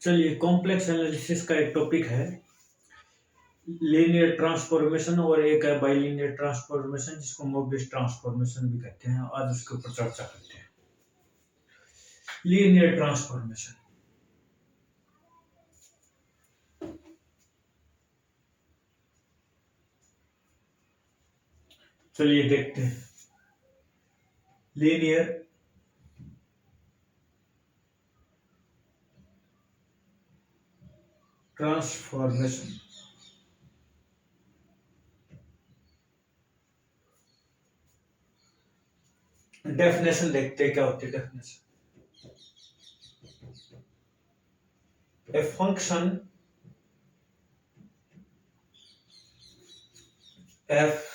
चलिए, complex analysis का एक टॉपिक है लीनियर ट्रांसफॉर्मेशन और एक है बाइलीनियर ट्रांसफॉर्मेशन जिसको मोबिस ट्रांसफॉर्मेशन भी कहते हैं। आज उसके ऊपर चर्चा करते हैं। लीनियर ट्रांसफॉर्मेशन, चलिए देखते हैं। लीनियर ट्रांसफॉर्मेशन, डेफिनेशन देखते हैं क्या होती है। Definition, a function f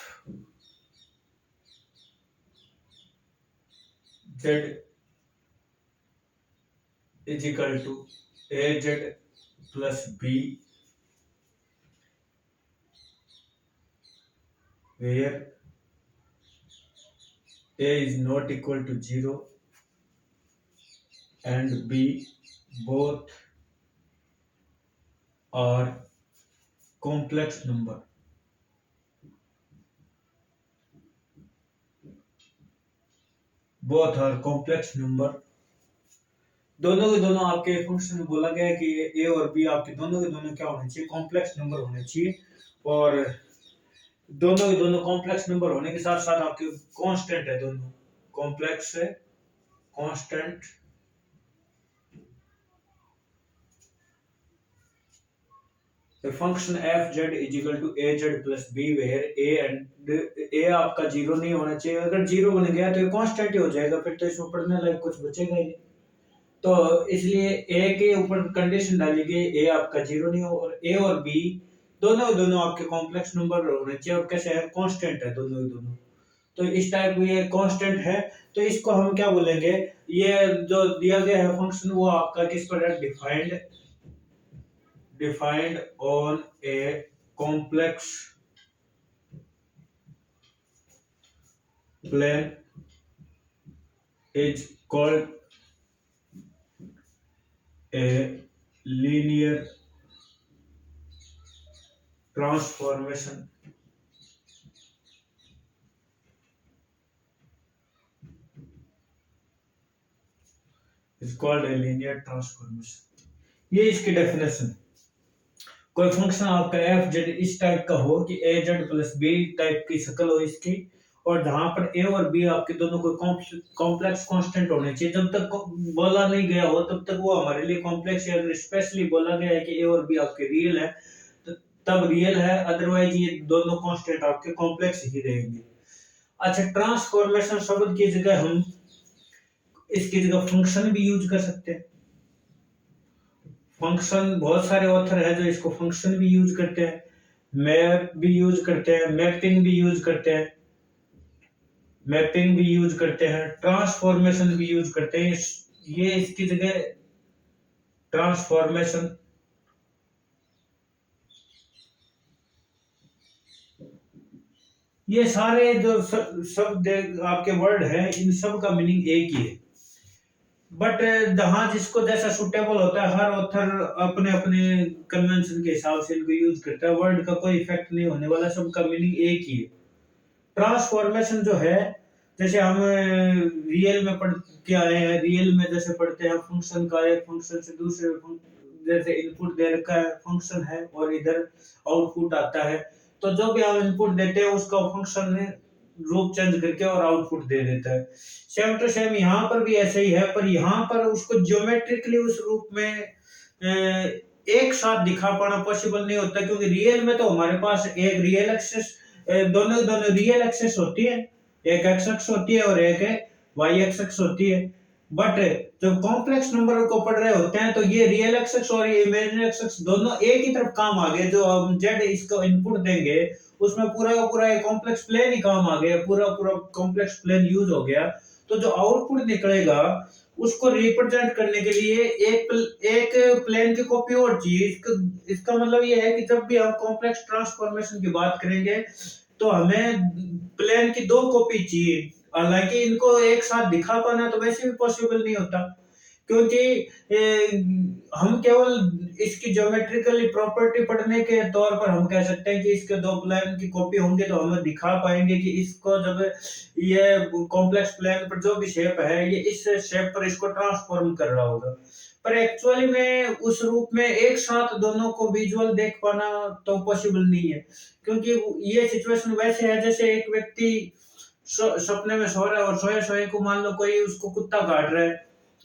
Z is equal to a z plus b where a is not equal to 0 and b both are complex number. Both are complex number. दोनों के दोनों आपके function में बोला गया है कि ए और बी आपके दोनों के दोनों क्या होने चाहिए, कॉम्प्लेक्स नंबर होने चाहिए। और दोनों के दोनों कॉम्प्लेक्स नंबर होने के साथ साथ आपके कांस्टेंट है, दोनों कॉम्प्लेक्स है, constant. The function f z is equal to a z plus b where a आपका जीरो नहीं होना चाहिए। अगर जीरो बन गया तो ये कांस्टेंट ही हो जाएगा, फिर तो इसमें पढ़ने लायक कुछ बचेगा ही नहीं। तो इसलिए ए के ऊपर कंडीशन डाली गई, ए आपका जीरो नहीं हो और ए और बी दोनों आपके कॉम्प्लेक्स नंबर होने चाहिए। और कैसे है, कांस्टेंट है दोनों के दोनों। तो इस टाइप ये कांस्टेंट है, तो इसको हम क्या बोलेंगे, ये जो दिया गया है फंक्शन वो आपका किस पर है, defined on a complex plane is called a linear transformation. Is called a linear transformation. ये इसकी डेफिनेशन। कोई फंक्शन आपका एफ जेड इस टाइप का हो कि ए जेड प्लस बी टाइप की शक्ल हो इसकी, और जहां पर ए और बी आपके दोनों को कॉम्प्लेक्स कांस्टेंट होने चाहिए। जब तक बोला नहीं गया हो तब तक वो हमारे लिए कॉम्प्लेक्स है। अगर स्पेशली बोला गया है कि ए और बी आपके रियल है तो तब रियल है, अदरवाइज ये दोनों कांस्टेंट आपके कॉम्प्लेक्स ही रहेंगे। अच्छा, ट्रांसफॉर्मेशन शब्द की जगह हम इसकी जगह फंक्शन भी यूज कर सकते हैं। फंक्शन बहुत सारे ऑथर है जो इसको फंक्शन भी यूज करते हैं, मैप भी यूज करते हैं, मैपिंग भी यूज करते हैं, ट्रांसफॉर्मेशन भी यूज करते हैं। ये इसकी जगह ट्रांसफॉर्मेशन, ये सारे जो शब्द आपके वर्ड है इन सब का मीनिंग एक ही है, बट जहां जिसको जैसा सुटेबल होता है हर ऑथर अपने अपने कन्वेंशन के हिसाब से इनको यूज करता है। वर्ड का कोई इफेक्ट नहीं होने वाला, सबका मीनिंग एक ही है। ट्रांसफॉर्मेशन जो है, जैसे हम रियल में पढ़ के आए हैं, रियल में जैसे पढ़ते हैं फंक्शन का एक फंक्शन से दूसरे जैसे इनपुट दे रखा है फंक्शन है और इधर आउटपुट आता है, तो जो भी हम इनपुट देते हैं उसका फंक्शन ने रूप चेंज करके और आउटपुट दे देता है। सेम टू सेम यहाँ पर भी ऐसे ही है, पर यहाँ पर उसको ज्योमेट्रिकली उस रूप में एक साथ दिखा पाना पॉसिबल नहीं होता, क्योंकि रियल में तो हमारे पास एक रियल एक्सिस, दोनों रियल एक्सिस होती है, एक एक्स एक्स होती है और एक वाई एक्सिस होती है। बट जब कॉम्प्लेक्स नंबर को पढ़ रहे होते हैं तो ये रियल एक्सिस और ये इमेजिनरी एक्सिस दोनों एक ही तरफ काम आ गए। जो हम जेड इसको इनपुट देंगे उसमें पूरा का पूरा एक कॉम्प्लेक्स प्लेन ही काम आ गया, पूरा कॉम्प्लेक्स प्लेन यूज हो गया। तो जो आउटपुट निकलेगा उसको रिप्रेजेंट करने के लिए एक प्लेन की कॉपी और चाहिए। इसका मतलब ये है कि जब भी हम कॉम्प्लेक्स ट्रांसफॉर्मेशन की बात करेंगे तो हमें प्लेन की दो कॉपी चाहिए। हालांकि इनको एक साथ दिखा पाना तो वैसे भी पॉसिबल नहीं होता, क्योंकि हम केवल इसकी ज्योमेट्रिकली प्रॉपर्टी पढ़ने के तौर पर हम कह सकते हैं कि इसके दो प्लेन की कॉपी होंगे तो हम दिखा पाएंगे कि इसको जब ये कॉम्प्लेक्स प्लेन पर जो भी शेप है ये इस शेप पर इसको ट्रांसफॉर्म कर रहा होगा, पर एक्चुअली में उस रूप में एक साथ दोनों को विजुअल देख पाना तो पॉसिबल नहीं है, क्योंकि ये सिचुएशन वैसे है जैसे एक व्यक्ति सपने में सो रहा है और सोए सोए को मान लो कोई उसको कुत्ता काट रहा है,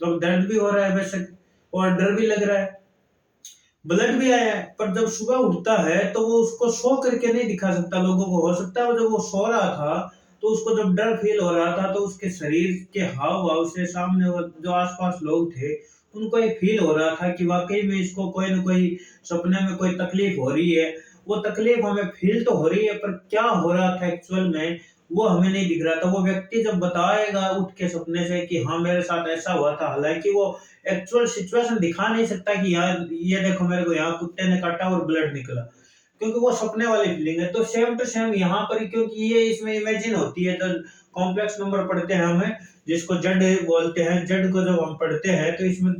तो दर्द भी हो रहा है वैसे और डर भी लग रहा है, ब्लड भी आया है, पर जब सुबह उठता है तो वो उसको सो करके नहीं दिखा सकता लोगों को। हो सकता है जब वो सो रहा था तो उसको जब डर फील हो रहा था तो उसके शरीर के हाव भाव से सामने जो आसपास लोग थे उनको ये फील हो रहा था कि वाकई में इसको कोई ना कोई सपने में कोई तकलीफ हो रही है। वो तकलीफ हमें फील तो हो रही है पर क्या हो रहा था एक्चुअल में वो हमें नहीं दिख रहा था। वो व्यक्ति जब बताएगा उठ के सपने से कि हाँ मेरे साथ ऐसा हुआ था, हालांकि वो एक्चुअल सिचुएशन दिखा नहीं सकता कि यार ये देखो मेरे को यहाँ कुत्ते ने काटा और ब्लड निकला, क्योंकि वो सपने वाली फीलिंग है। तो सेम टू सेम यहाँ पर, क्योंकि ये इसमें इमेजिन होती है, तो कॉम्प्लेक्स नंबर पढ़ते हैं हमें जिसको जेड बोलते हैं, जेड को जब हम पढ़ते हैं तो इसमें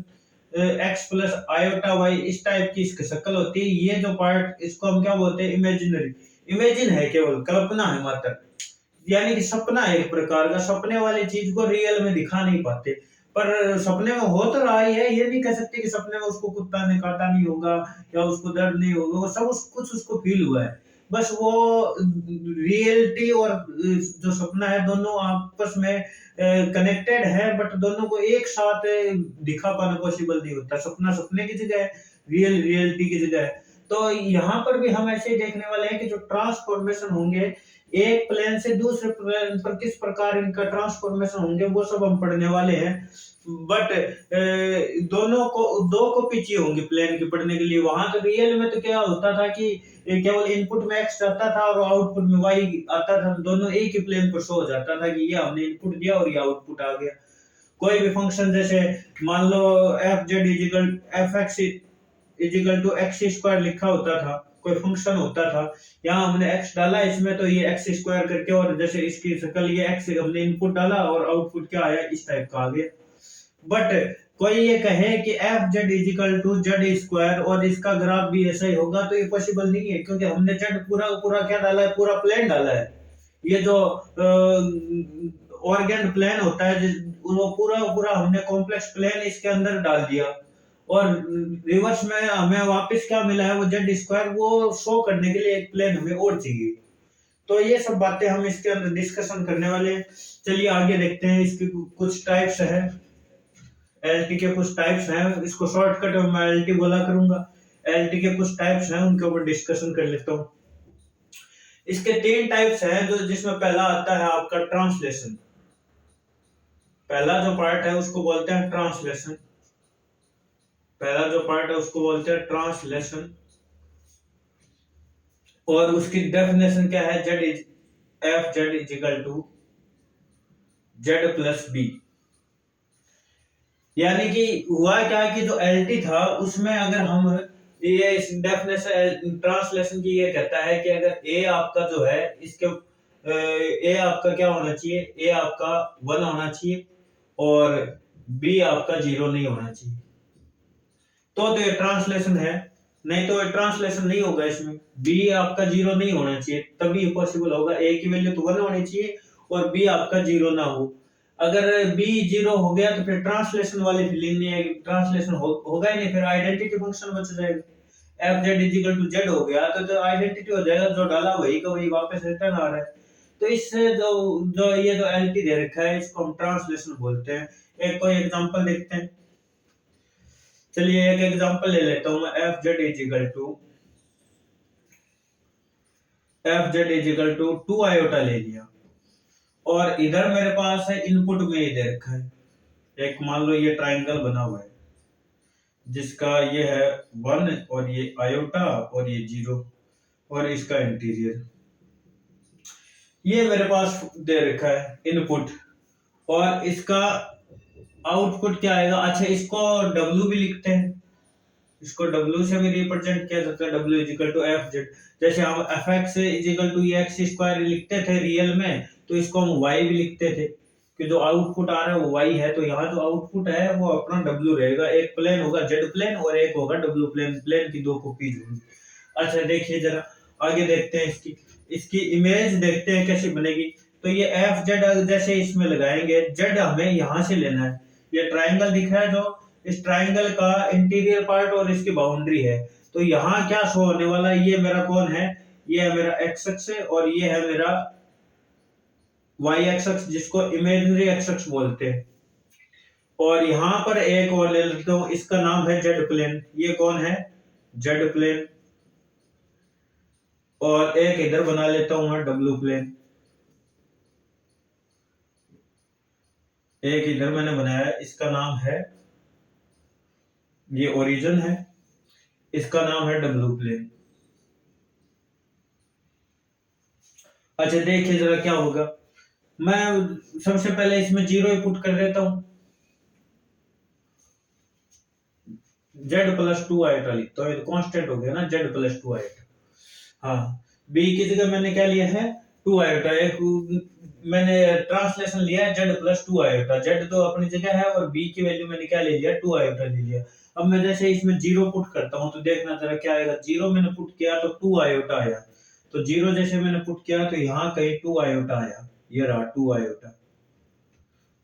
एक्स प्लस आयोटा वाई इस टाइप की इसकी शक्ल होती है। ये जो पार्ट इसको हम क्या बोलते हैं, इमेजिनरी, इमेजिन है, केवल कल्पना है मात्र, यानी कि सपना है एक प्रकार का। सपने वाली चीज को रियल में दिखा नहीं पाते, पर सपने में हो तो रहा ही है। ये नहीं कह सकते कि सपने में उसको कुत्ता ने काटा नहीं होगा या उसको दर्द नहीं होगा, वो सब कुछ उसको फील हुआ है, बस वो रियलिटी और जो सपना है दोनों आपस में कनेक्टेड है, बट दोनों को एक साथ दिखा पाना पॉसिबल नहीं होता। सपना सपने की जगह है, रियल रियलिटी की जगह है। तो यहाँ पर भी हम ऐसे ही देखने वाले हैं कि जो ट्रांसफॉर्मेशन होंगे एक प्लेन से दूसरे प्लेन पर किस प्रकार इनका ट्रांसफॉर्मेशन होंगे वो सब हम पढ़ने वाले हैं। बट दोनों को दो कॉपी चाहिए होंगी प्लेन की पढ़ने के लिए। वहां तो रियल में तो क्या होता था कि केवल इनपुट में एक्स आता था और आउटपुट में वाई आता था, दोनों एक ही प्लेन पर शो हो जाता था कि ये हमने इनपुट दिया और ये आउटपुट आ गया। कोई भी फंक्शन जैसे मान लो F Z is equal F X is equal to x square लिखा होता था, कोई फंक्शन होता था, यहाँ हमने x डाला इसमें तो ये x स्क्वायर करके, और जैसे इसकी शक्ल ये x हमने इनपुट डाला और आउटपुट क्या आया इस टाइप का आ गया। बट कोई ये कहे कि f Z is equal to z square और इसका ग्राफ भी ऐसा ही होगा तो ये पॉसिबल नहीं है, क्योंकि हमने जेड पूरा पूरा क्या डाला है, पूरा प्लेन डाला है। ये जो ऑर्गेन प्लेन होता है वो पूरा पूरा हमने कॉम्प्लेक्स प्लेन इसके अंदर डाल दिया, और रिवर्स में हमें वापस क्या मिला है वो जेड स्क्वायर, वो शो करने के लिए एक प्लेन हमें और चाहिए। तो ये सब बातें हम इसके अंदर डिस्कशन करने वाले हैं। चलिए आगे देखते हैं। इसकी कुछ टाइप्स है, एलटी के कुछ टाइप्स हैं, इसको शॉर्टकट में मैं एलटी बोला करूंगा। एलटी के कुछ टाइप्स हैं उनके ऊपर डिस्कशन कर लेता हूँ। इसके तीन टाइप्स हैं, जो जिसमें पहला आता है आपका ट्रांसलेशन। पहला जो पार्ट है उसको बोलते हैं ट्रांसलेशन, पहला जो पार्ट है उसको बोलते हैं ट्रांसलेशन। और उसकी डेफिनेशन क्या है, z is f Z is equal to Z plus b. यानी कि हुआ क्या कि जो एलटी था उसमें अगर हम ये इस डेफिनेशन ट्रांसलेशन की ये कहता है कि अगर ए आपका जो है इसके ए आपका क्या होना चाहिए, ए आपका 1 होना चाहिए और बी आपका 0 नहीं होना चाहिए, तो ये ट्रांसलेशन है। नहीं तो ये ट्रांसलेशन नहीं होगा, इसमें बी आपका 0 नहीं होना चाहिए तभी पॉसिबल होगा। ए की वैल्यू तो 1 होनी चाहिए और बी आपका 0 ना हो। अगर बी 0 हो गया तो फिर ट्रांसलेशन वाली फीलिंग नहीं आएगी, ट्रांसलेशन होगा ही नहीं, फिर आइडेंटिटी फंक्शन बच जाएगा। F Z is equal to z हो गया तो आइडेंटिटी हो जाएगा, जो डाला वही का वही वापस रिटर्न आ रहा है। तो इससे जो जो ये जो एलटी दे रखा है इसको हम ट्रांसलेशन बोलते हैं। एक कोई एग्जांपल देखते हैं। चलिए एक एग्जांपल ले लेता हूं मैं। F Z is equal to 2 iota ले लिया और इधर मेरे पास है इनपुट में ये दे रखा है एक, मान लो ये ट्राइंगल बना हुआ है जिसका ये है 1 और ये आयोटा और ये 0 और इसका इंटीरियर, ये मेरे पास दे रखा है इनपुट। और इसका आउटपुट क्या आएगा, अच्छा इसको W भी लिखते हैं, इसको W से भी रिप्रेजेंट किया जाता है, W is equal to f z. जैसे हम f x is equal to x square लिखते थे रियल में, तो इसको हम Y भी लिखते थे। कि जो आउटपुट आ रहा है वो वाई है, तो यहाँ जो आउटपुट है वो अपना डब्ल्यू रहेगा। एक प्लेन होगा जेड प्लेन और एक होगा डब्ल्यू प्लेन, प्लेन की दो कॉपीज होंगी। अच्छा देखिए जरा आगे देखते हैं, इसकी इसकी इमेज देखते हैं कैसे बनेगी। तो ये एफ जेड जैसे इसमें लगाएंगे, जेड हमें यहाँ से लेना है। ये ट्राइंगल दिख रहा है जो, इस ट्राइंगल का इंटीरियर पार्ट और इसकी बाउंड्री है। तो यहाँ क्या शो होने वाला है, ये मेरा कौन है, ये है मेरा एक्स अक्ष और ये है मेरा वाई एक्स, जिसको इमेजिनरी एक्स बोलते हैं। और यहाँ पर एक और ले लेता हूँ, इसका नाम है जेड प्लेन। ये कौन है, जेड प्लेन। और एक इधर बना लेता हूं मैं डब्ल्यू प्लेन। एक इधर मैंने बनाया, इसका नाम है, ये ओरिजिन है, इसका नाम है डब्ल्यू प्लेन। अच्छा देखिए जरा क्या होगा। मैं सबसे पहले इसमें जीरो ही पुट कर देता हूं, जेड प्लस टू आइटा लिखता हूं, कांस्टेंट हो गया ना, जेड प्लस टू आइटा। हाँ, बी की जगह मैंने क्या लिया है, टू आइटा। एक मैंने ट्रांसलेशन लिया है Z plus two iota, Z तो अपनी जगह है और बी की वैल्यू मैंने क्या ले लिया, टू आयोटा ले लिया। अब मैं जैसे इसमें जीरो पुट करता हूं तो देखना जरा क्या आएगा। जीरो मैंने पुट किया तो टू आयोटा आया, तो जीरो जैसे मैंने पुट किया तो यहाँ कहीं टू आयोटा आया, ये रहा टू आयोटा।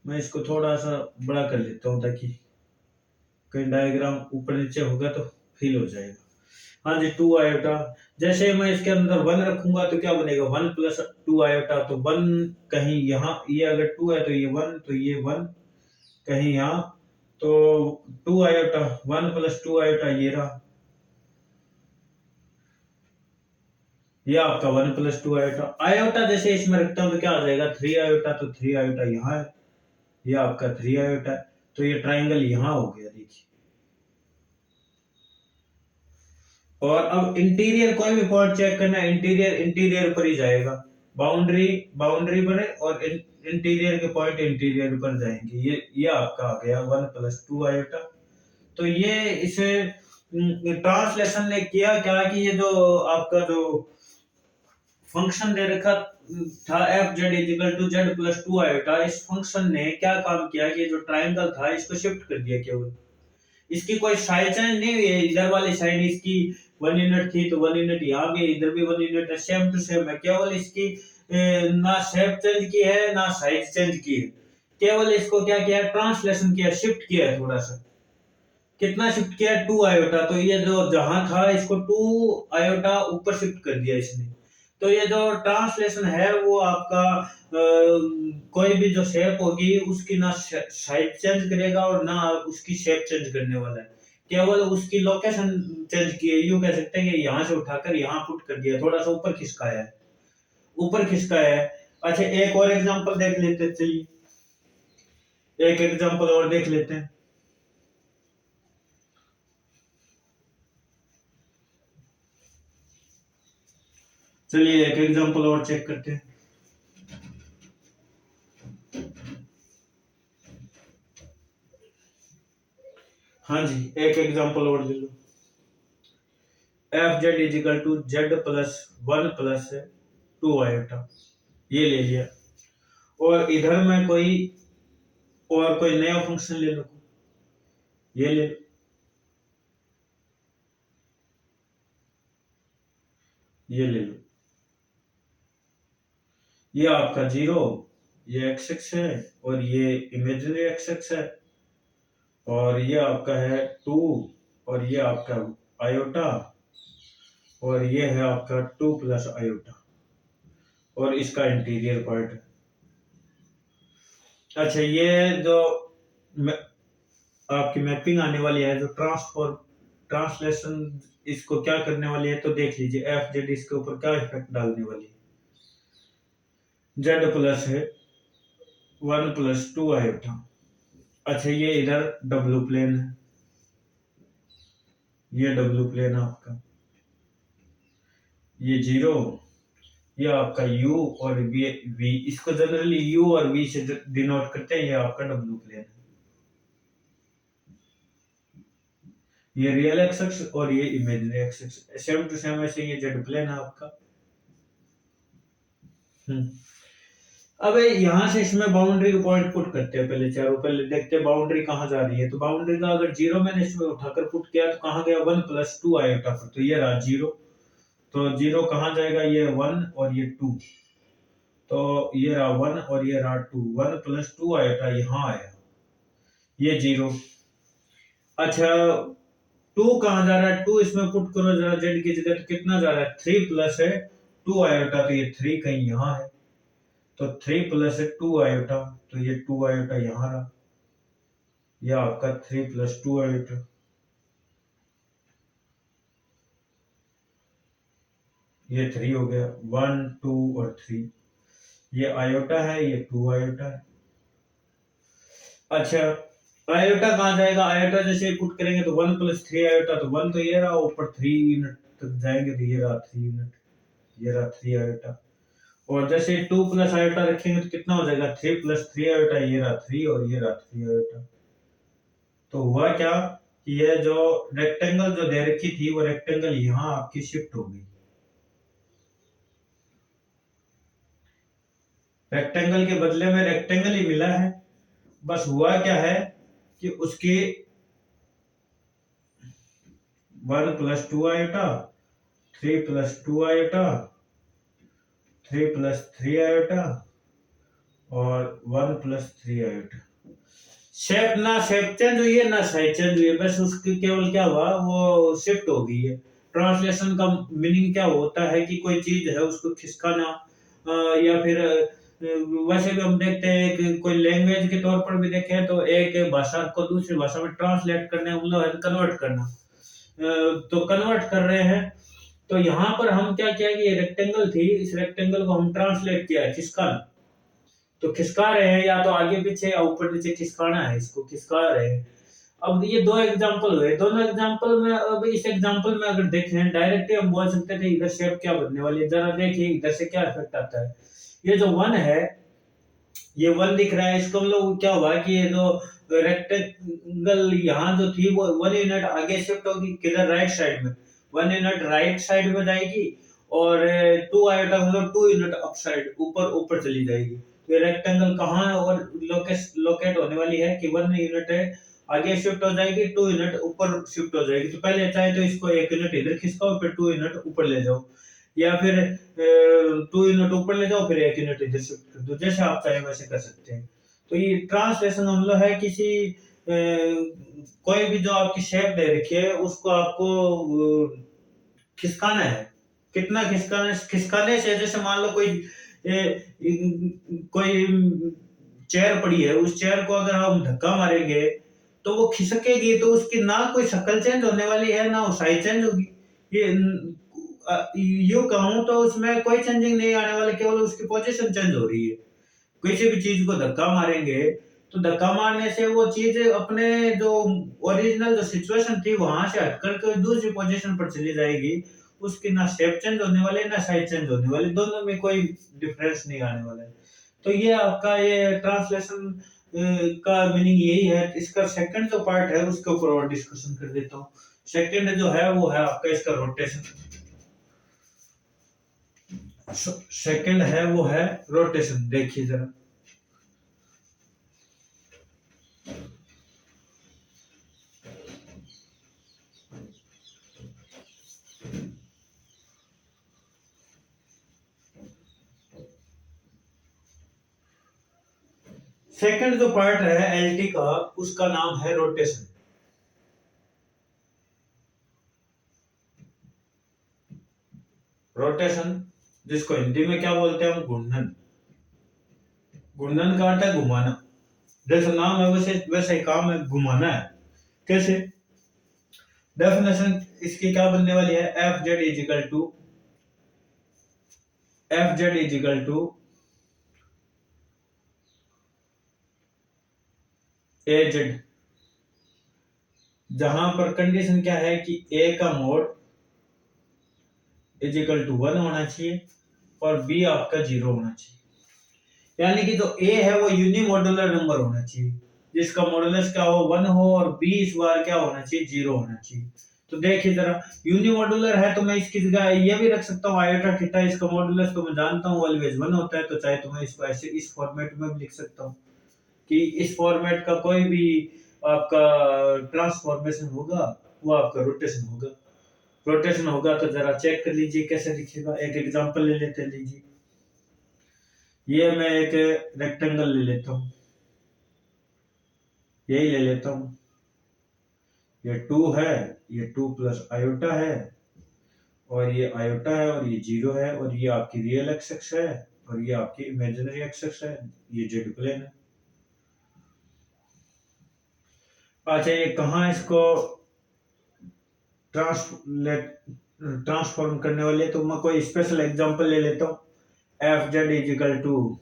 मैं इसको थोड़ा सा बड़ा कर लेता हूँ ताकि कहीं डायग्राम ऊपर नीचे होगा तो फील हो जाएगा। हाँ जी, टू आयोटा। जैसे मैं इसके अंदर वन रखूंगा तो क्या बनेगा, वन प्लस टू आयोटा। तो वन कहीं यहाँ, ये अगर टू है तो ये वन, तो ये वन कहीं यहाँ, तो two iota, one plus two iota ये रहा, ये आपका one plus two iota. Iota जैसे इसमें रखता हूँ तो क्या आ जाएगा, थ्री आयोटा। तो थ्री आयोटा यहाँ है, ये आपका थ्री आयोटा। तो ये ट्राइंगल यहाँ हो गया देखिए। और अब इंटीरियर कोई भी पॉइंट चेक करना है, इंटीरियर इंटीरियर पर ही जाएगा, बाउंड्री बाउंड्री पर है, और इंटीरियर के पॉइंट इंटीरियर पर जाएंगे। ये आपका आ गया वन प्लस टू आयोटा। तो ये इसे ट्रांसलेशन ने किया क्या कि ये जो आपका जो फंक्शन दे रखा था f Z is equal to Z plus two iota, इस फंक्शन ने क्या काम किया कि जो ट्राइंगल था इसको शिफ्ट कर दिया केवल। इसकी कोई साइड चेंज नहीं हुई है। इधर वाली साइड इसकी 1 यूनिट थी तो 1 यूनिट यहाँ भी, इधर भी 1 यूनिट है, सेम टू सेम है। केवल इसकी ना शेप चेंज की है ना साइज चेंज की है, केवल इसको क्या किया, ट्रांसलेशन किया, शिफ्ट किया है थोड़ा सा। कितना शिफ्ट किया, टू आयोटा। तो ये जो जहां था इसको टू आयोटा ऊपर शिफ्ट कर दिया इसने। तो ये जो ट्रांसलेशन है वो आपका कोई भी जो शेप होगी उसकी ना साइज चेंज करेगा और ना उसकी शेप चेंज करने वाला है, केवल उसकी लोकेशन चेंज की है। यूं कह सकते हैं कि यहाँ से उठाकर यहाँ पुट कर दिया, थोड़ा सा ऊपर खिसकाया है, ऊपर खिसकाया है। अच्छा एक और एग्जांपल देख लेते हैं, चलिए एक एग्जांपल और देख लेते हैं। चलिए एक एग्जांपल और चेक करते हैं। हाँ जी, एक एग्जांपल और ले लो। F Z is equal to Z plus one plus two iota, ये ले लिया। और इधर मैं कोई और कोई नया फंक्शन ले लो, ये ले लो, ये ले लो। ये आपका जीरो, ये एक्स एक्स है और ये इमेजिनरी एक्स एक्स है, और ये आपका है टू, और ये आपका आयोटा, और ये है आपका टू प्लस आयोटा, और इसका इंटीरियर पार्ट है। अच्छा ये जो आपकी मैपिंग आने वाली है, जो ट्रांसलेशन इसको क्या करने वाली है, तो देख लीजिए एफ जेड इसके ऊपर क्या इफेक्ट डालने वाली है। जेड प्लस है वन प्लस टू आयोटा। अच्छा ये इधर डब्ल्यू प्लेन है, ये डब्ल्यू प्लेन आपका, ये जीरो, ये आपका u और v, इसको जनरली u और v से डिनोट करते हैं, ये आपका डब्ल्यू प्लेन है। ये रियल एक्स और ये imaginary x, same to same ऐसे ये जेड प्लेन है आपका। अब यहाँ से इसमें बाउंड्री को पॉइंट पुट करते हैं, पहले चारों, पहले देखते हैं बाउंड्री कहाँ जा रही है। तो बाउंड्री का अगर जीरो मैंने इसमें उठाकर पुट किया तो कहाँ गया, 1 + 2 आयोटा पर, तो ये रहा जीरो। तो जीरो कहाँ जाएगा, ये 1 और ये 2, तो ये रहा 1 और ये रहा 2, 1 + 2 आयोटा यहाँ आया, ये जीरो। अच्छा 2 कहाँ जा रहा है, 2 इसमें पुट करो जरा जेड की जगह, तो कितना जा रहा है, 3 प्लस है 2 आयोटा, तो ये 3 कहीं यहाँ है, तो 3 + 2 आयोटा, तो ये 2 आयोटा यहाँ रहा, यह आपका 3 + 2 आयोटा। ये 3 हो गया, 1 2 और 3, ये आयोटा है, ये 2 आयोटा है। अच्छा आयोटा कहाँ जाएगा, आयोटा जैसे पुट करेंगे तो 1 + 3 आयोटा, तो 1 तो ये रहा, ऊपर 3 यूनिट तक जाएंगे तो ये रहा 3 यूनिट, ये रहा 3 आयोटा। और जैसे 2 + आयोटा रखेंगे तो कितना हो जाएगा, 3 + 3 आयोटा, ये रहा 3 और ये रहा 3 आयोटा। तो हुआ क्या कि ये जो रेक्टेंगल जो दे रखी थी वो रेक्टेंगल यहाँ आपकी शिफ्ट हो गई, रेक्टेंगल के बदले में रेक्टेंगल ही मिला है। बस हुआ क्या है कि उसकी 1 + 2 आयोटा, 3 + 2 आयोटा, 3 + 3 आयोटा और 1 + 3 आयोटा। शेप ना शेप चेंज हुई है ना साइज चेंज हुई है, बस उसकी केवल क्या हुआ, वो शिफ्ट हो गई है। ट्रांसलेशन का मीनिंग क्या होता है कि कोई चीज है उसको खिसकाना, या फिर वैसे भी हम देखते हैं कि कोई लैंग्वेज के तौर पर भी देखें तो एक भाषा को दूसरी भाषा में ट्रांसलेट करने मतलब है कन्वर्ट करना, तो कन्वर्ट कर रहे हैं। तो यहाँ पर हम क्या किया कि ये रेक्टेंगल थी, इस रेक्टेंगल को हम ट्रांसलेट किया है खिसकाना, तो खिसका रहे हैं, या तो आगे पीछे या ऊपर नीचे खिसकाना है, इसको खिसका रहे हैं। अब ये दो एग्जांपल हुए, दोनों एग्जांपल में, अब इस एग्जांपल में अगर देखें डायरेक्टली हम बोल सकते थे इधर शेप क्या बनने वाली है, जरा देखिए इधर से क्या इफेक्ट आता है। ये जो 1 है, ये 1 दिख रहा है, इसको हम लोग क्या हुआ कि ये जो रेक्टेंगल यहाँ जो थी वो 1 यूनिट आगे शिफ्ट होगी, किधर, राइट साइड में, 1 यूनिट राइट साइड में जाएगी, और 2 आयोटा मतलब 2 यूनिट अप साइड, ऊपर ऊपर चली जाएगी। तो ये रेक्टेंगल कहाँ और लोकेट होने वाली है कि 1 यूनिट है आगे शिफ्ट हो जाएगी, 2 यूनिट ऊपर शिफ्ट हो जाएगी। तो पहले चाहे तो इसको 1 यूनिट इधर खिसकाओ, फिर 2 यूनिट ऊपर ले जाओ, या फिर 2 यूनिट ऊपर ले जाओ, फिर 1 यूनिट इधर शिफ्ट कर दो, जैसे आप चाहे वैसे कर सकते हैं। तो ये ट्रांसलेशन मतलब है किसी कोई भी जो आपकी शेप दे रखी है उसको आपको खिसकाना है। कितना खिसकाना है, खिसकाने से जैसे मान लो कोई चेयर पड़ी है, उस चेयर को अगर हम धक्का मारेंगे तो वो खिसकेगी, तो उसकी ना कोई शक्ल चेंज होने वाली है ना वो साइज चेंज होगी। ये यूं कहूं तो उसमें कोई चेंजिंग नहीं आने वाली, केवल उसकी पोजीशन चेंज हो रही है। किसी भी चीज को धक्का मारेंगे तो धक्का मारने से वो चीज अपने जो ओरिजिनल जो सिचुएशन थी वहां से हटकर के दूसरी पोजीशन पर चली जाएगी, उसकी ना शेप चेंज होने वाली ना साइज चेंज होने वाली, दोनों में कोई डिफरेंस नहीं आने वाला है। तो ये आपका ये ट्रांसलेशन का मीनिंग यही है। इसका सेकंड जो पार्ट है उसके ऊपर और डिस्कशन कर देता हूँ। सेकंड जो है वो है आपका इसका रोटेशन। सेकंड है वो है रोटेशन, देखिए जरा। सेकंड जो पार्ट है एलटी का उसका नाम है रोटेशन। रोटेशन जिसको हिंदी में क्या बोलते हैं हम, घूर्णन। घूर्णन का अर्थ है घुमाना, जैसा नाम है वैसे वैसे ही काम है, घुमाना है। कैसे, डेफिनेशन इसकी क्या बनने वाली है, f Z is equal to a z, जहां पर कंडीशन क्या है कि ए का मोड इज इक्वल टू 1 होना चाहिए और बी आपका 0 होना चाहिए। यानी कि जो ए है वो यूनिमोडुलर नंबर होना चाहिए जिसका मॉडुलस क्या हो 1 हो, और बी इस बार क्या होना चाहिए 0 होना चाहिए। तो देखिए जरा, यूनिमॉड्यूलर है तो मैं इसकी जगह ये भी रख सकता हूँ आयोटा थीटा, इसका मॉड्यूलस तो मैं जानता हूँ ऑलवेज 1 होता है, तो चाहे तो मैं इसको ऐसे इस फॉर्मेट में भी लिख सकता हूँ कि इस फॉर्मेट का कोई भी आपका ट्रांसफॉर्मेशन होगा वो आपका रोटेशन होगा। रोटेशन होगा तो जरा चेक कर लीजिए कैसे दिखेगा। एक एग्जांपल ले लेते हैं, लीजिए ये मैं एक रेक्टेंगल ले लेता हूँ, यही ले लेता हूँ, ये 2 है, ये 2 प्लस आयोटा है, और ये आयोटा है, और ये 0 है, और ये आपकी रियल एक्सिस है, और ये आपकी इमेजिनरी एक्सिस है, ये जेड प्लेन है। अच्छा, ये कहाँ इसको ट्रांसफॉर्म करने वाले, तो मैं कोई स्पेशल एग्जांपल ले लेता हूँ। F Z is equal to,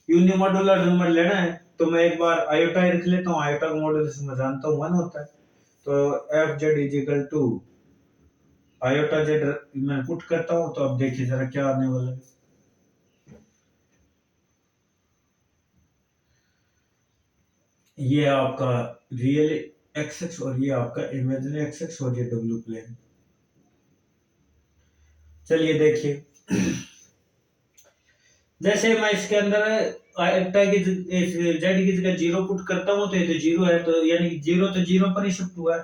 unimodular number लेना है तो मैं एक बार आयोटा ही रख लेता हूँ, आयोटा का मॉड्यूलस मैं जानता हूँ 1 होता है, तो f Z is equal to iota z मैं पुट करता हूँ, तो अब देखिए जरा क्या आने वाला है। ये आपका रियल एक्सिस और ये आपका इमेजिनरी एक्सिस और ये डब्ल्यू प्लेन। चलिए देखिए, जैसे मैं इसके अंदर आयोटा की जेड की जगह 0 पुट करता हूँ तो ये तो 0 है, तो यानी कि 0 तो 0 पर ही शिफ्ट हुआ है।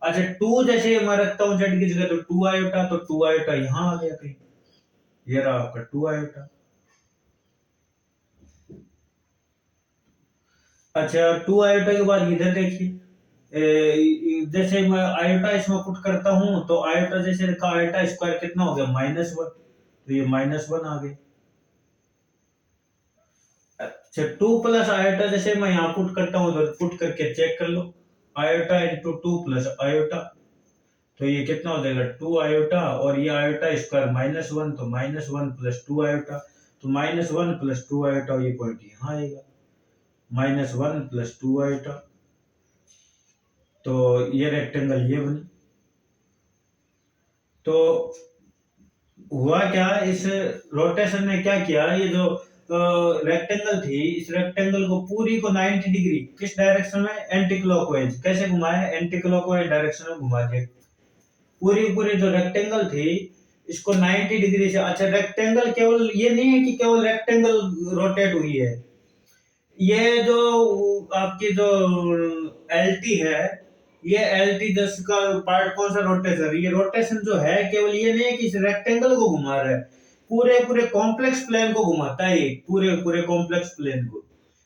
अच्छा, 2 जैसे मैं रखता हूँ जेड की जगह तो 2 आयोटा, तो 2 आयोटा यहाँ आ गया कहीं, ये रहा आपका 2 आयोटा। अच्छा, 2 आयोटा के बाद इधर देखिए, जैसे मैं आयोटा इसमें पुट करता हूँ तो आयोटा जैसे रखा, आयोटा स्क्वायर कितना हो गया -1, तो ये -1 आ गया। अच्छा, 2 प्लस आयोटा जैसे मैं यहाँ पुट करता हूँ तो पुट करके चेक कर लो, आयोटा इंटू 2 प्लस आयोटा, तो ये कितना हो जाएगा 2 आयोटा, और ये आयोटा स्क्वायर -1, तो -1 प्लस 2 आयोटा, तो -1 प्लस 2 आयोटा, ये पॉइंट यहाँ आएगा, -1 प्लस 2 आयोटा, तो ये रेक्टेंगल ये बनी। तो हुआ क्या, इस रोटेशन ने क्या किया, ये जो रेक्टेंगल थी, इस रेक्टेंगल को पूरी को 90 डिग्री किस डायरेक्शन में, एंटी क्लॉकवाइज, कैसे घुमाया, एंटी क्लॉकवाइज डायरेक्शन में घुमा दिया। पूरी पूरी जो रेक्टेंगल थी इसको 90 डिग्री से, अच्छा रेक्टेंगल केवल ये नहीं है कि केवल रेक्टेंगल रोटेट हुई है, ये जो आपकी जो एलटी है, ये एलटी 10 का पार्ट कौन सा रोटेशन, ये रोटेशन जो है केवल ये नहीं है कि इस रेक्टेंगल को घुमा रहा है, पूरे पूरे कॉम्प्लेक्स प्लेन को घुमाता है, पूरे पूरे कॉम्प्लेक्स प्लेन को,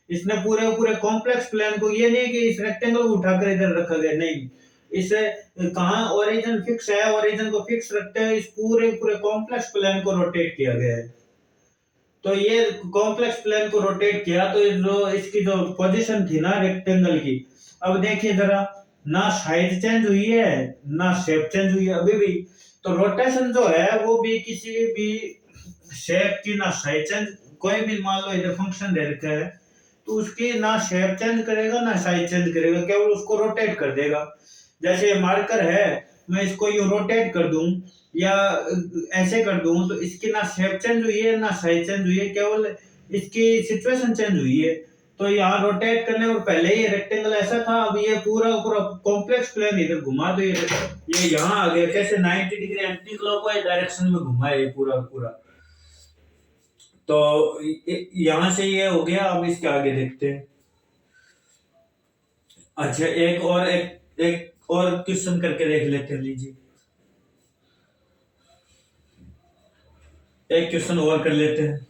इसने पूरे पूरे कॉम्प्लेक्स प्लेन को, ये नहीं कि इस रेक्टेंगल को उठाकर इधर रखा गया, नहीं, इसे कहाँ ओरिजिन फिक्स है, ओरिजिन को फिक्स रखते हैं, इस पूरे पूरे कॉम्प्लेक्स प्लेन को रोटेट किया गया है। तो ये कॉम्प्लेक्स प्लेन को रोटेट किया तो जो इसकी जो पोजीशन थी ना रेक्टेंगल की, अब देखिए जरा, ना साइज चेंज हुई है ना शेप चेंज हुई है अभी भी, तो रोटेशन जो है वो भी किसी भी शेप की ना साइज चेंज, कोई भी मान लो इधर फंक्शन दे रखा है तो उसकी ना शेप चेंज करेगा ना साइज चेंज करेगा, केवल उसको रोटेट कर देगा। जैसे ये मार्कर है, मैं इसको यूं रोटेट कर दूं या ऐसे कर दूं तो इसकी ना शेप चेंज हुई है ना साइज चेंज हुई है, केवल इसकी सिचुएशन चेंज हुई है। तो यहाँ रोटेट करने और पहले ये रेक्टेंगल ऐसा था, अब ये पूरा पूरा कॉम्प्लेक्स प्लेन इधर घुमा दो, ये यहाँ आ गया, कैसे 90 डिग्री एंटी क्लॉकवाइज डायरेक्शन में घुमा है ये पूरा पूरा। तो यहाँ से ये हो गया, अब इसके आगे देखते हैं। अच्छा, एक और क्वेश्चन करके देख लेते हैं, लीजिए एक क्वेश्चन और कर लेते हैं।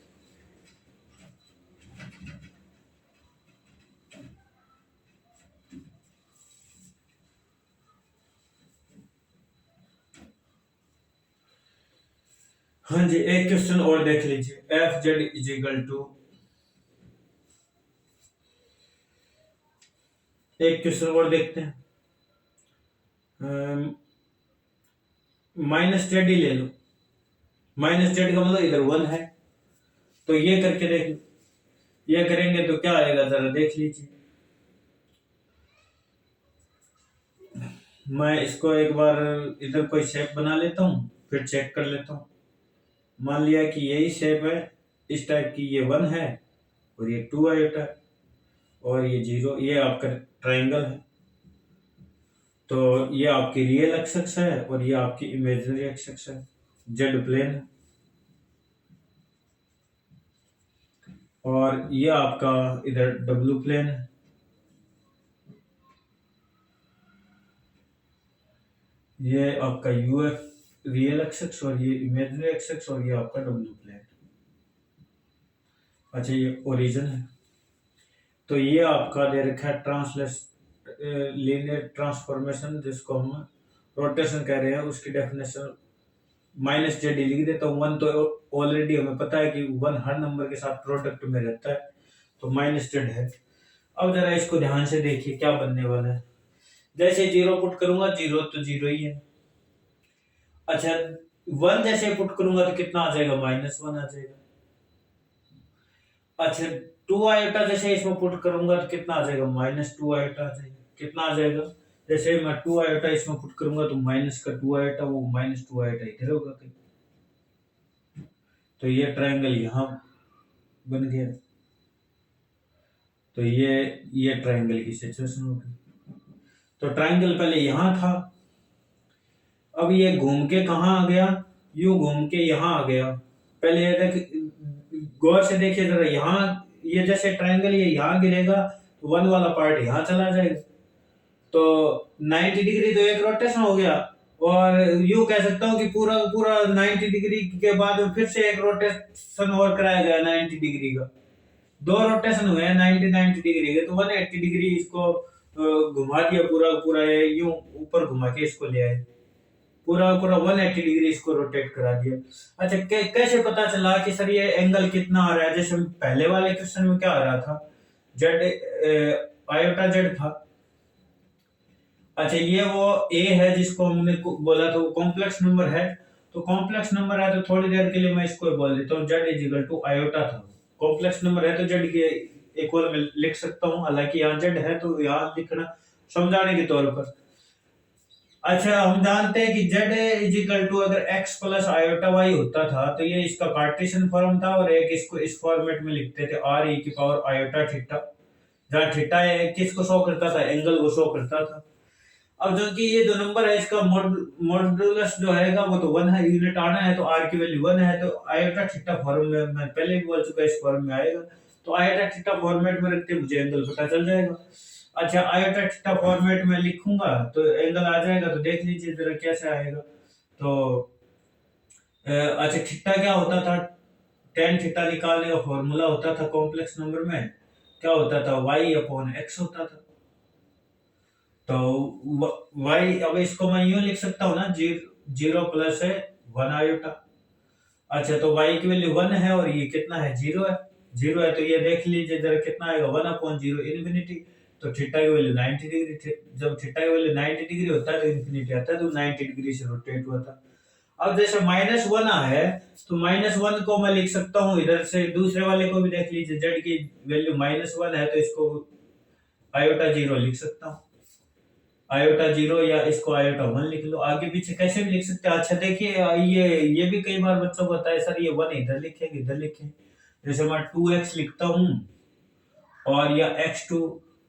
हाँ जी, एक क्वेश्चन और देख लीजिए, f Z is equal to, एक क्वेश्चन और देखते हैं, -z ही ले लो, -z का मतलब इधर 1 है, तो ये करके देख लो, ये करेंगे तो क्या आएगा जरा देख लीजिए। मैं इसको एक बार इधर कोई शेप बना लेता हूँ फिर चेक कर लेता हूँ। मान लिया कि यही शेप है, इस टाइप की, ये 1 है और ये 2 आयोटा है और ये 0, ये आपका ट्राइंगल है। तो ये आपकी रियल एक्स है और ये आपकी इमेजिनरी एक्स है, जेड प्लेन है। और ये आपका इधर डब्ल्यू प्लेन है। ये आपका यू एफ रियल एक्स और ये इमेजिनरी एक्स और ये आपका डब्ल्यू प्लेन। अच्छा, ये ओरिजिन है। तो ये आपका दे रखा है ट्रांसलेस लीनियर ट्रांसफॉर्मेशन, जिसको हम रोटेशन कह रहे हैं, उसकी डेफिनेशन माइनस जेड लिख देता हूँ। वन तो ऑलरेडी हमें पता है कि वन हर नंबर के साथ प्रोडक्ट में रहता है, तो माइनस जेड है। अब जरा इसको ध्यान से देखिए क्या बनने वाला है। जैसे जीरो पुट करूंगा, जीरो तो जीरो ही है। अच्छा, वन जैसे पुट करूंगा तो कितना आ जाएगा, माइनस वन आ जाएगा। अच्छा, टू आयोटा जैसे इसमें पुट करूंगा तो कितना आ जाएगा, माइनस टू आयोटा आ जाएगा। कितना आ जाएगा, जैसे मैं टू आयोटा इसमें पुट करूंगा तो माइनस का टू आयोटा, वो माइनस टू आयोटा इधर होगा कहीं। तो ये ट्रायंगल यहाँ बन गया। तो ये ट्रायंगल की सिचुएशन होगी। तो ट्रायंगल पहले यहाँ था, अब ये घूम के कहाँ आ गया, यूं घूम के यहाँ आ गया। पहले ये गौर से देखिए जरा, यहाँ ये जैसे ट्रायंगल ये यहाँ गिरेगा तो वन वाला पार्ट यहाँ चला जाएगा। तो 90 डिग्री तो एक रोटेशन हो गया, और यूं कह सकता हूँ कि पूरा पूरा 90 डिग्री के बाद में फिर से एक रोटेशन और कराया गया 90 डिग्री का। दो रोटेशन हुए हैं 90 डिग्री के, तो 180 डिग्री इसको घुमा दिया पूरा पूरा, यूं ऊपर घुमा के इसको ले आए, पूरा पूरा 180 डिग्री इसको रोटेट करा दिया। अच्छा, कैसे पता चला कि सर ये एंगल कितना आ रहा है? जैसे पहले वाले क्वेश्चन में क्या आ रहा था, जेड आयोटा जेड था। अच्छा, ये वो ए है जिसको हमने बोला था वो कॉम्प्लेक्स नंबर है। तो कॉम्प्लेक्स नंबर है तो थोड़ी देर के लिए मैं इसको बोल देता हूँ, z is equal to iota था। कॉम्प्लेक्स नंबर है तो जेड के इक्वल में लिख सकता हूँ, हालांकि यहाँ जेड है तो यहाँ लिखना समझाने के तौर पर। अच्छा, हम जानते हैं कि z इज इक्वल टू अगर x प्लस आयोटा y होता था तो ये इसका कार्टेशियन फॉर्म था, और एक इसको इस फॉर्मेट में लिखते थे r e की पावर आयोटा थीटा, जहाँ थीटा किसको शो करता था, एंगल को शो करता था। अब जो कि ये जो नंबर है इसका मॉडुलस जो है वो तो वन है, यूनिट आना है तो r की वैल्यू वन है, तो आयोटा थीटा फॉर्म में मैं पहले भी बोल चुका इस फॉर्म में आएगा, तो आयोटा थीटा फॉर्मेट में रखते मुझे एंगल पता चल जाएगा। अच्छा, आयोटा थीटा फॉर्मेट में लिखूंगा तो एंगल आ जाएगा, तो देख लीजिए जरा कैसे आएगा। तो अच्छा, थीटा क्या होता था, टेन थीटा निकालने का फॉर्मूला होता था कॉम्प्लेक्स नंबर में, क्या होता था, y अपॉन x होता था। तो y, अब इसको मैं यूं लिख सकता हूँ ना, जीरो प्लस है वन आयोटा। अच्छा, तो y की वैल्यू वन है और ये कितना है, जीरो है। जीरो है तो ये देख लीजिए जरा कितना आएगा, वन अपॉन जीरो इन्फिनिटी। तो थीटा की वैल्यू 90 डिग्री, जब थीटा की वैल्यू 90 डिग्री होता है तो इन्फिनिटी आता है, तो 90 डिग्री से रोटेट हुआ था। अब जैसे माइनस वन है तो माइनस वन को मैं लिख सकता हूँ इधर से, दूसरे वाले को भी देख लीजिए, जेड की वैल्यू माइनस वन है तो इसको आयोटा जीरो लिख सकता हूँ, आयोटा जीरो, या इसको आयोटा वन लिख लो, आगे पीछे कैसे भी लिख सकते हैं। अच्छा देखिए, ये भी कई बार बच्चों को होता है, सर ये वन इधर लिखेंगे इधर लिखें, जैसे मैं 2x लिखता हूँ और या x2,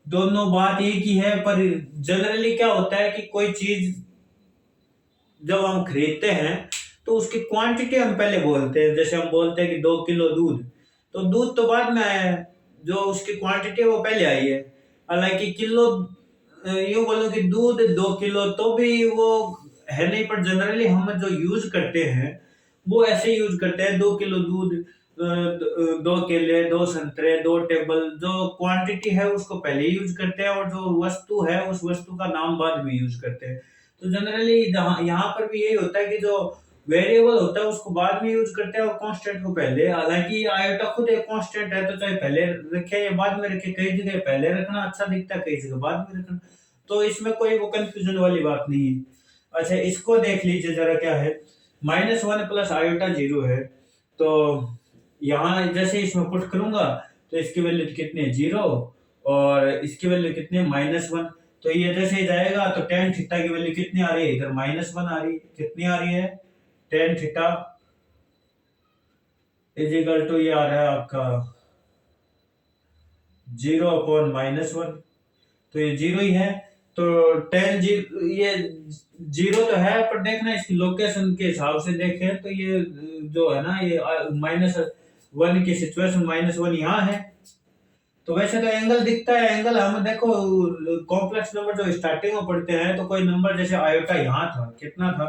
दोनों बात एक ही है, पर जनरली क्या होता है कि कोई चीज जब हम खरीदते हैं तो उसकी क्वांटिटी हम पहले बोलते हैं, जैसे हम बोलते हैं कि 2 किलो दूध, तो दूध तो बाद में आया है, जो उसकी क्वांटिटी है वो पहले आई है। हालांकि किलो, यूं बोलो कि दूध 2 किलो तो भी वो है नहीं, पर जनरली हम जो यूज करते हैं वो ऐसे यूज करते हैं, 2 किलो दूध, 2 केले, 2 संतरे, 2 टेबल, जो क्वांटिटी है उसको पहले यूज करते हैं, और जो वस्तु है उस वस्तु का नाम बाद में यूज करते हैं। तो जनरली यहाँ पर भी यही होता है कि जो वेरिएबल होता है उसको बाद में यूज करते हैं और कांस्टेंट को पहले। हालांकि आयोटा खुद एक कांस्टेंट है, तो चाहे पहले रखे या बाद में रखे, कई जगह पहले रखना अच्छा दिखता है, कई जगह बाद में रखना, तो इसमें कोई वो कंफ्यूजन वाली बात नहीं है। अच्छा, इसको देख लीजिए जरा क्या है, minus one plus iota zero है, तो यहाँ जैसे इसमें पुट करूंगा तो इसकी वैल्यू कितनी है, जीरो, और इसकी वैल्यू कितनी है, माइनस वन। तो ये जैसे ही जाएगा तो टेन थीटा की वैल्यू कितनी आ रही है, इधर माइनस वन आ रही है, कितनी आ रही है, tan theta is equal to ये आ रहा है आपका जीरो अपॉन माइनस वन, तो ये जीरो ही है। तो 10 ये जीरो तो है, पर देखना इसकी लोकेशन के हिसाब से देखें तो ये जो है ना, ये -1 की सिचुएशन -1 यहाँ है। तो वैसे तो एंगल दिखता है, एंगल हम देखो कॉम्प्लेक्स नंबर जो स्टार्टिंग में पढ़ते हैं, तो कोई नंबर जैसे आयोटा यहाँ था, कितना था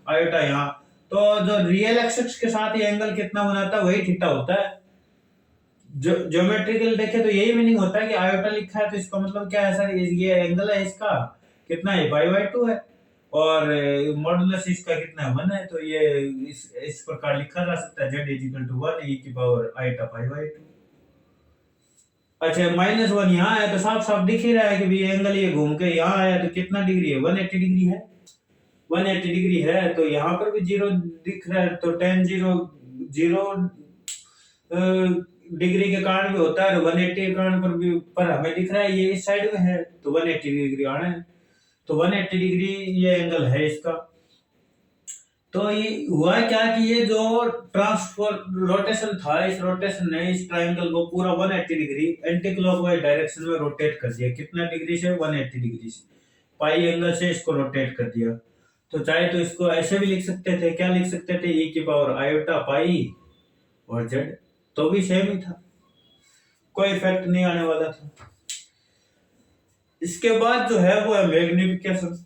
आयोटा यहाँ, तो जो रियल एक्सिस के साथ ये एंगल कितना बनाता है वही थीटा होता है। ज्योमेट्रिकल देखे तो यही मीनिंग होता है कि आयोटा लिखा है तो इसका मतलब क्या है सर, ये एंगल है इसका कितना है, पाई/2 है, और मॉडुलस इसका कितना है, 1 है, तो ये इस प्रकार लिखा जा सकता है z = 1 e⁻⁸ अच्छा -1 यहाँ है, तो साफ साफ दिख ही रहा है कि एंगल ये घूम के यहाँ आया, तो कितना डिग्री है, 180 डिग्री है, 180 डिग्री है, तो यहाँ पर भी जीरो दिख रहा है, तो tan 0 डिग्री के कारण भी होता है, 180 के कारण पर हमें दिख रहा है ये इस साइड में है, तो 180 डिग्री आना है, तो 180 डिग्री ये एंगल है इसका। तो ये हुआ क्या कि ये जो ट्रांसफर रोटेशन था, इस रोटेशन ने इस ट्रायंगल को पूरा 180 डिग्री एंटी क्लॉकवाइज डायरेक्शन में रोटेट कर दिया। कितना डिग्री से, 180 डिग्री से, पाई एंगल से इसको रोटेट कर दिया। तो चाहे तो इसको ऐसे भी लिख सकते थे, क्या लिख सकते थे, e⁻⁸ और z, तो भी सेम ही था, कोई इफेक्ट नहीं आने वाला था। इसके बाद जो है वो है मैग्निफिकेशन,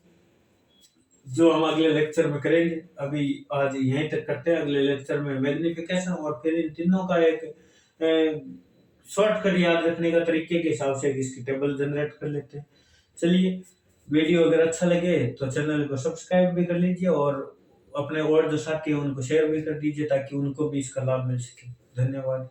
जो हम अगले लेक्चर में करेंगे। अभी आज यहीं तक करते हैं, अगले लेक्चर में मैग्निफिकेशन, और फिर इन तीनों का एक शॉर्टकट याद रखने का तरीके के हिसाब से इसकी टेबल जनरेट कर लेते हैं। चलिए, वीडियो अगर अच्छा लगे तो चैनल को सब्सक्राइब भी कर लीजिए, और अपने और जो साथी हैं उनको शेयर भी कर दीजिए, ताकि उनको भी इसका लाभ मिल सके। धन्यवाद।